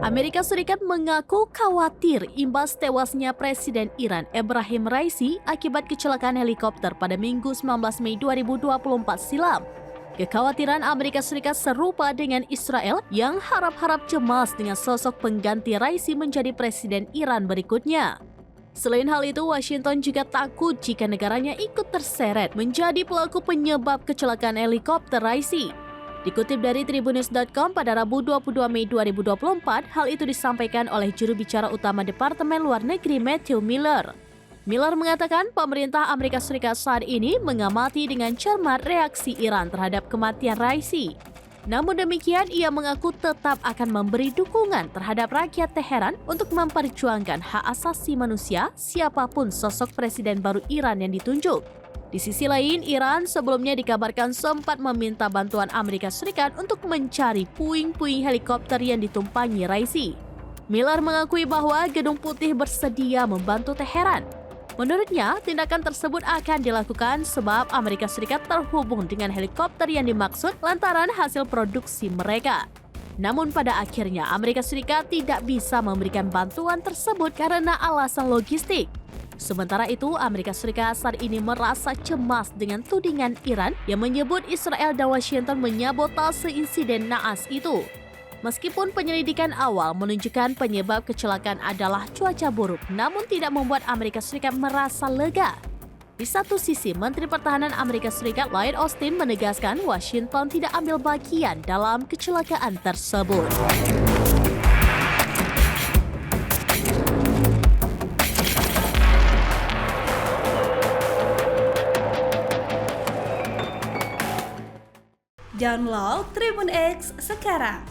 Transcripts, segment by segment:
Amerika Serikat mengaku khawatir imbas tewasnya Presiden Iran Ebrahim Raisi akibat kecelakaan helikopter pada Minggu 19 Mei 2024 silam. Kekhawatiran Amerika Serikat serupa dengan Israel yang harap-harap cemas dengan sosok pengganti Raisi menjadi Presiden Iran berikutnya. Selain hal itu, Washington juga takut jika negaranya ikut terseret menjadi pelaku penyebab kecelakaan helikopter Raisi. Dikutip dari Tribunnews.com pada Rabu 22 Mei 2024, hal itu disampaikan oleh juru bicara utama Departemen Luar Negeri Matthew Miller. Miller mengatakan pemerintah Amerika Serikat saat ini mengamati dengan cermat reaksi Iran terhadap kematian Raisi. Namun demikian, ia mengaku tetap akan memberi dukungan terhadap rakyat Teheran untuk memperjuangkan hak asasi manusia siapapun sosok presiden baru Iran yang ditunjuk. Di sisi lain, Iran sebelumnya dikabarkan sempat meminta bantuan Amerika Serikat untuk mencari puing-puing helikopter yang ditumpangi Raisi. Miller mengakui bahwa Gedung Putih bersedia membantu Teheran. Menurutnya, tindakan tersebut akan dilakukan sebab Amerika Serikat terhubung dengan helikopter yang dimaksud lantaran hasil produksi mereka. Namun pada akhirnya, Amerika Serikat tidak bisa memberikan bantuan tersebut karena alasan logistik. Sementara itu, Amerika Serikat saat ini merasa cemas dengan tudingan Iran yang menyebut Israel dan Washington menyabotase insiden naas itu. Meskipun penyelidikan awal menunjukkan penyebab kecelakaan adalah cuaca buruk, namun tidak membuat Amerika Serikat merasa lega. Di satu sisi, Menteri Pertahanan Amerika Serikat Lloyd Austin menegaskan Washington tidak ambil bagian dalam kecelakaan tersebut. Download Tribun X sekarang,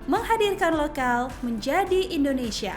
menghadirkan lokal menjadi Indonesia.